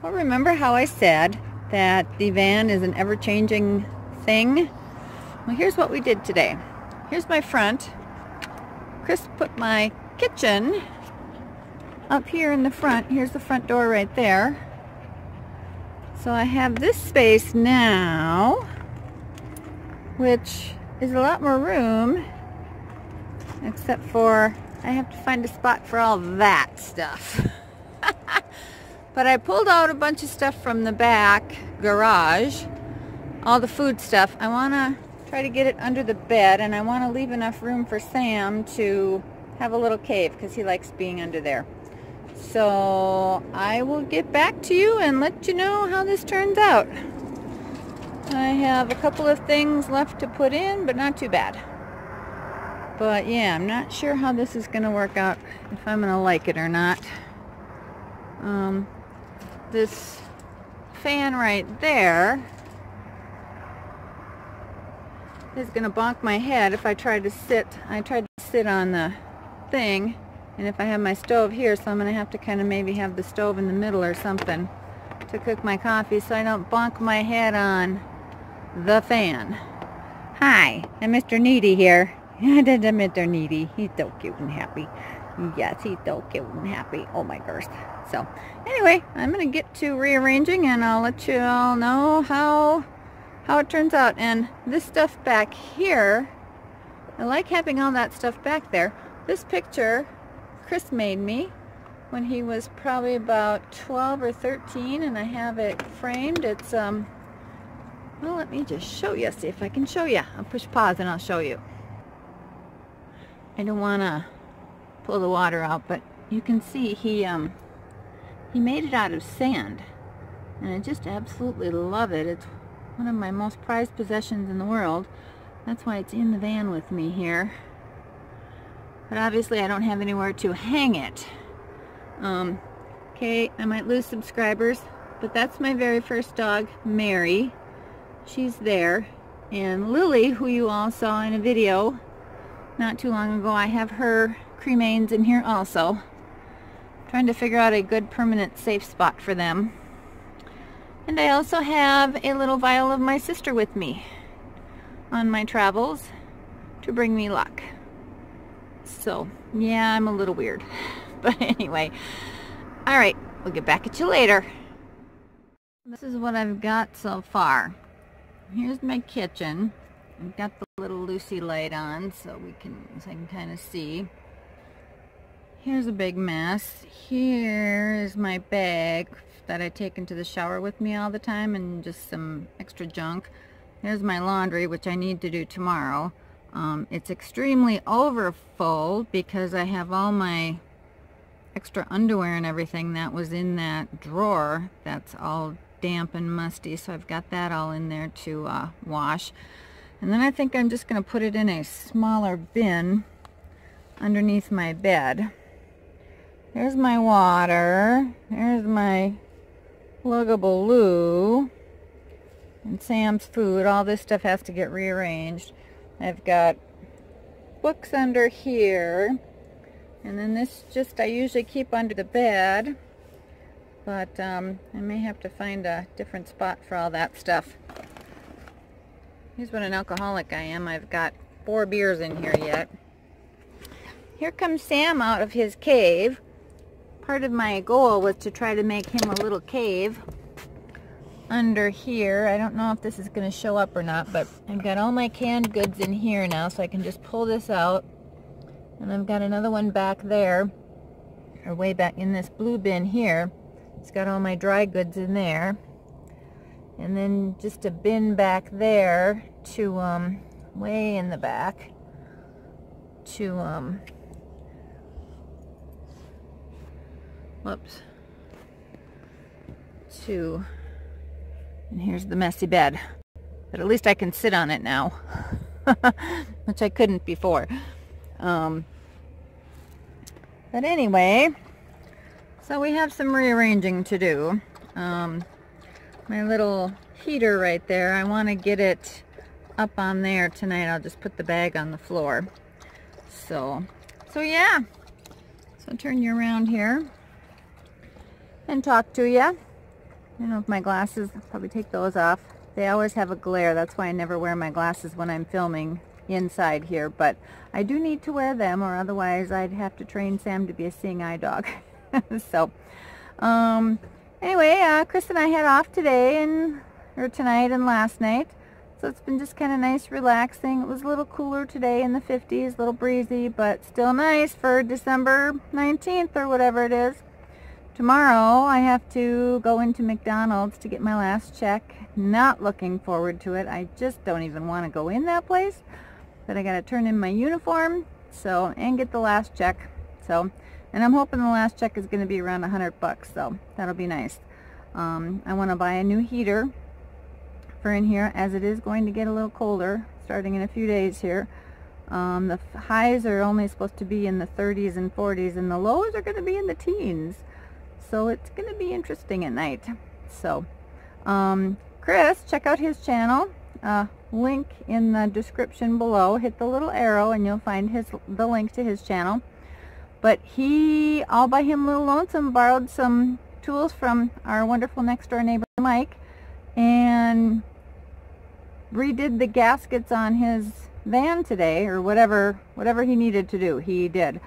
Well, remember how I said that the van is an ever-changing thing? Well, here's what we did today. Here's my front. Chris put my kitchen up here in the front. Here's the front door right there. So I have this space now, which is a lot more room, except for I have to find a spot for all that stuff. But I pulled out a bunch of stuff from the back garage, all the food stuff. I want to try to get it under the bed, and I want to leave enough room for Sam to have a little cave because he likes being under there. So I will get back to you and let you know how this turns out. I have a couple of things left to put in, but not too bad. But yeah, I'm not sure how this is going to work out, if I'm going to like it or not. This fan right there is going to bonk my head if I try to sit. I tried to sit on the thing, and if I have my stove here, so I'm going to have to kind of maybe have the stove in the middle or something to cook my coffee so I don't bonk my head on the fan. Hi, I'm Mr. Needy here. Mr. Needy. He's so cute and happy. Yes, he's so cute and happy. Oh my gosh. So, anyway, I'm going to get to rearranging, and I'll let you all know how it turns out. And this stuff back here, I like having all that stuff back there. This picture Chris made me when he was probably about 12 or 13, and I have it framed. It's, well, let me just show you, see if I can show you. I'll push pause and I'll show you. I don't want to pull the water out, but you can see he made it out of sand, and I just absolutely love it. It's one of my most prized possessions in the world. That's why it's in the van with me here. But obviously I don't have anywhere to hang it. Okay, I might lose subscribers, but that's my very first dog, Mary. She's there. And Lily, who you all saw in a video not too long ago, I have her cremains in here also. Trying to figure out a good permanent safe spot for them. And I also have a little vial of my sister with me on my travels to bring me luck. So, yeah, I'm a little weird. But anyway, alright, we'll get back at you later. This is what I've got so far. Here's my kitchen. I've got the little Lucy light on so I can kind of see. Here's a big mess. Here is my bag that I take into the shower with me all the time, and just some extra junk. Here's my laundry, which I need to do tomorrow. It's extremely overfull because I have all my extra underwear and everything that was in that drawer that's all damp and musty, so I've got that all in there to wash. And then I think I'm just going to put it in a smaller bin underneath my bed. There's my water. There's my luggable loo. And Sam's food. All this stuff has to get rearranged. I've got books under here. And then this just I usually keep under the bed. But I may have to find a different spot for all that stuff. Here's what an alcoholic I am. I've got 4 beers in here yet. Here comes Sam out of his cave. Part of my goal was to try to make him a little cave under here. I don't know if this is going to show up or not, but I've got all my canned goods in here now, so I can just pull this out. And I've got another one back there, or way back in this blue bin here. It's got all my dry goods in there. And then just a bin back there to, way in the back, to, whoops, and here's the messy bed, but at least I can sit on it now, which I couldn't before. But anyway, so we have some rearranging to do. My little heater right there, I want to get it up on there tonight. I'll just put the bag on the floor. So yeah. So I'll turn you around here and talk to you. I don't know if my glasses, I'll probably take those off. They always have a glare. That's why I never wear my glasses when I'm filming inside here. But I do need to wear them, or otherwise I'd have to train Sam to be a seeing eye dog. So, anyway, Chris and I had off today, or tonight and last night. So it's been just kind of nice, relaxing. It was a little cooler today in the 50s, a little breezy, but still nice for December 19th or whatever it is. Tomorrow I have to go into McDonald's to get my last check. Not looking forward to it. I just don't even want to go in that place. But I got to turn in my uniform and get the last check. So, and I'm hoping the last check is going to be around $100, so that'll be nice. I want to buy a new heater for in here, as it is going to get a little colder starting in a few days here. The highs are only supposed to be in the 30s and 40s, and the lows are going to be in the teens. So it's going to be interesting at night. So, Chris, check out his channel. Link in the description below. Hit the little arrow and you'll find the link to his channel. But he, all by him little lonesome, borrowed some tools from our wonderful next door neighbor Mike and redid the gaskets on his van today, or whatever he needed to do, he did.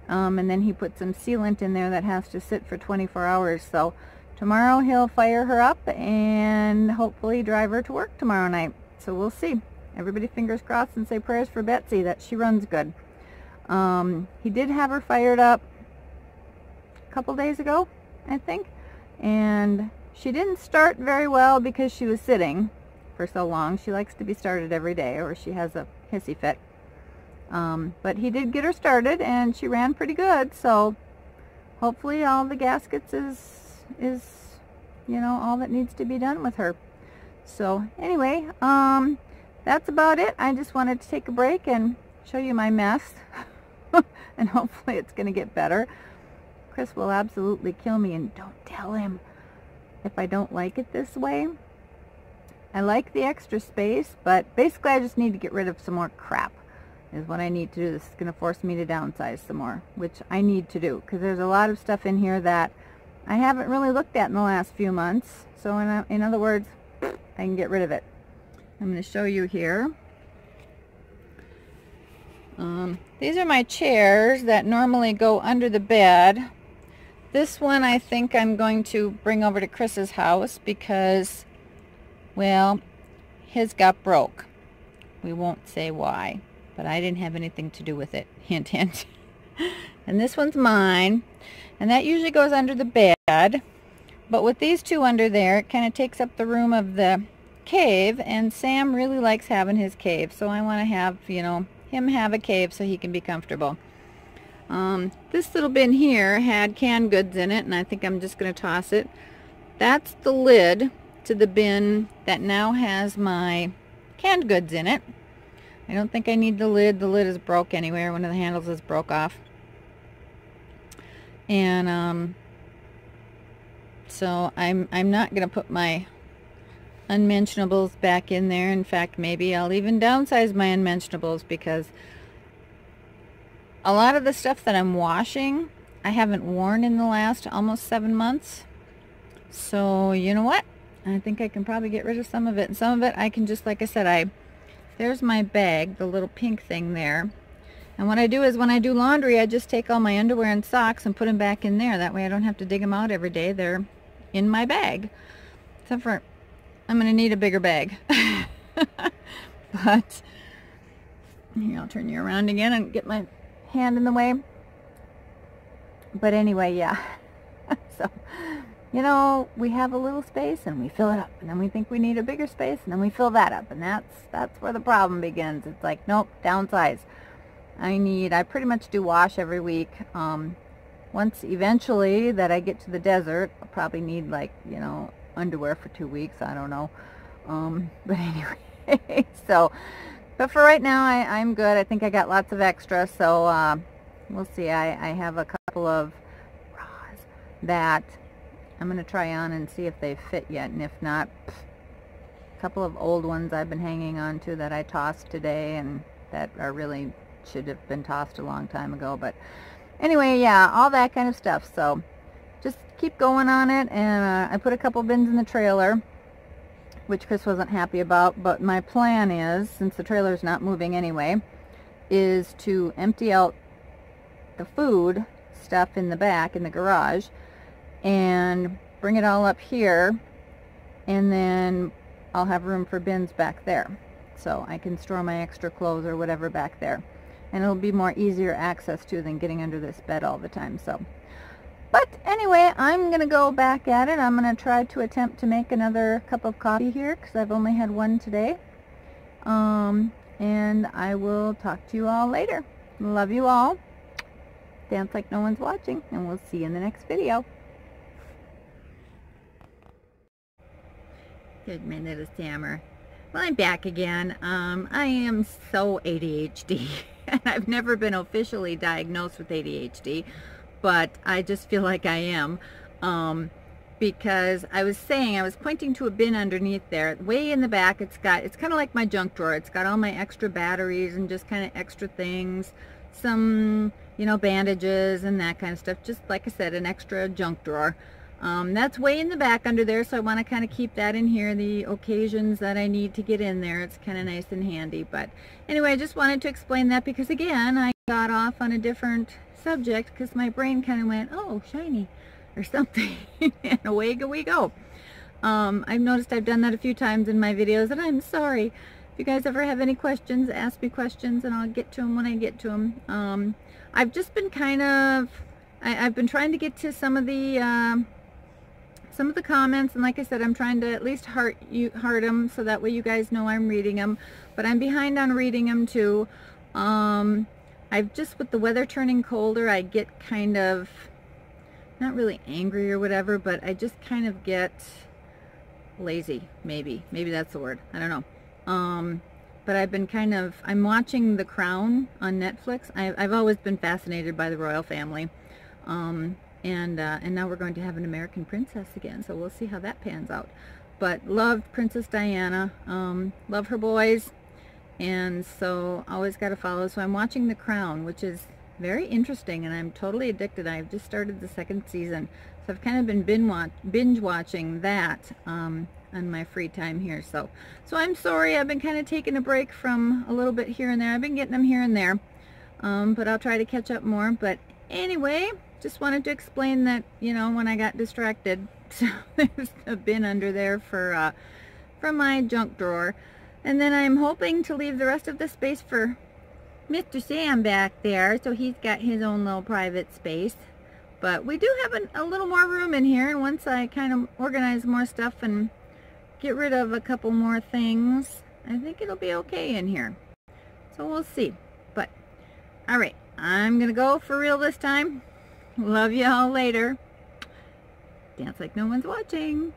And then he put some sealant in there that has to sit for 24 hours. So tomorrow he'll fire her up and hopefully drive her to work tomorrow night. So we'll see. Everybody fingers crossed and say prayers for Betsy that she runs good. He did have her fired up a couple days ago, I think. And she didn't start very well because she was sitting for so long. She likes to be started every day, or she has a hissy fit. But he did get her started and she ran pretty good, so hopefully all the gaskets is you know, all that needs to be done with her. So anyway, that's about it. I just wanted to take a break and show you my mess. And hopefully it's going to get better. Chris will absolutely kill me, and don't tell him if I don't like it this way. I like the extra space, but basically I just need to get rid of some more crap is what I need to do. This is going to force me to downsize some more, which I need to do, because there's a lot of stuff in here that I haven't really looked at in the last few months. So in other words, I can get rid of it. I'm going to show you here. These are my chairs that normally go under the bed. This one I think I'm going to bring over to Chris's house because, well, his got broke. We won't say why, but I didn't have anything to do with it. Hint, hint. And this one's mine, and that usually goes under the bed. But with these two under there, it kind of takes up the room of the cave, and Sam really likes having his cave, so I want to have, you know, him have a cave so he can be comfortable. This little bin here had canned goods in it, and I think I'm just going to toss it. That's the lid to the bin that now has my canned goods in it. I don't think I need the lid. The lid is broke anyway. One of the handles is broke off. And so I'm not going to put my unmentionables back in there. In fact, maybe I'll even downsize my unmentionables, because a lot of the stuff that I'm washing I haven't worn in the last almost 7 months. So you know what? I think I can probably get rid of some of it, and some of it I can just, like I said, there's my bag, the little pink thing there. And what I do is when I do laundry, I just take all my underwear and socks and put them back in there. That way I don't have to dig them out every day. They're in my bag. Except for I'm going to need a bigger bag. But here, I'll turn you around again and get my hand in the way. But anyway, yeah. So, you know, we have a little space and we fill it up, and then we think we need a bigger space and then we fill that up, and that's where the problem begins. It's like, nope, downsize. I pretty much do wash every week. Once eventually that I get to the desert, I'll probably need, like, you know, underwear for 2 weeks. I don't know. But anyway, so, but for right now, I'm good. I think I got lots of extra, so we'll see. I have a couple of bras that I'm going to try on and see if they fit yet, and if not, a couple of old ones I've been hanging on to that I tossed today, and that are really should have been tossed a long time ago. But anyway, yeah, all that kind of stuff. So just keep going on it, and I put a couple bins in the trailer, which Chris wasn't happy about, but my plan is, since the trailer's not moving anyway, is to empty out the food stuff in the back in the garage and bring it all up here, and then I'll have room for bins back there, so I can store my extra clothes or whatever back there, and it'll be more easier access to than getting under this bed all the time. So, but anyway, I'm gonna go back at it. I'm gonna try to attempt to make another cup of coffee here because I've only had one today, and I will talk to you all later. Love you all. Dance like no one's watching, and we'll see you in the next video. Good minute, Stammer. Well, I'm back again. I am so ADHD, and I've never been officially diagnosed with ADHD, but I just feel like I am, because I was pointing to a bin underneath there, way in the back. It's kind of like my junk drawer. It's got all my extra batteries and just kind of extra things, some, you know, bandages and that kind of stuff. Just like I said, an extra junk drawer. That's way in the back under there, so I want to kind of keep that in here the occasions that I need to get in there. It's kind of nice and handy. But anyway, I just wanted to explain that because, again, I got off on a different subject because my brain kind of went, oh, shiny or something, and away we go. I've noticed I've done that a few times in my videos, and I'm sorry. If you guys ever have any questions, ask me questions, and I'll get to them when I get to them. I've just been I've been trying to get to some of the comments, and like I said, I'm trying to at least heart them so that way you guys know I'm reading them, but I'm behind on reading them too. I've just, with the weather turning colder, I get kind of, not really angry or whatever, but I just kind of get lazy, maybe that's the word, I don't know. But I've been I'm watching The Crown on Netflix. I've always been fascinated by the royal family. And now we're going to have an American princess again, so we'll see how that pans out. But loved Princess Diana, love her boys, and so always got to follow. So I'm watching The Crown, which is very interesting, and I'm totally addicted. I've just started the 2nd season, so I've kind of been binge watching that on my free time here. So I'm sorry, I've been kind of taking a break from a little bit here and there. I've been getting them here and there, but I'll try to catch up more. But anyway, just wanted to explain that, you know, when I got distracted, so there's a bin under there for my junk drawer, and then I'm hoping to leave the rest of the space for Mr. Sam back there, so he's got his own little private space. But we do have a little more room in here, and once I kind of organize more stuff and get rid of a couple more things, I think it'll be okay in here. So we'll see. But alright, I'm gonna go for real this time. Love you all later. Dance like no one's watching.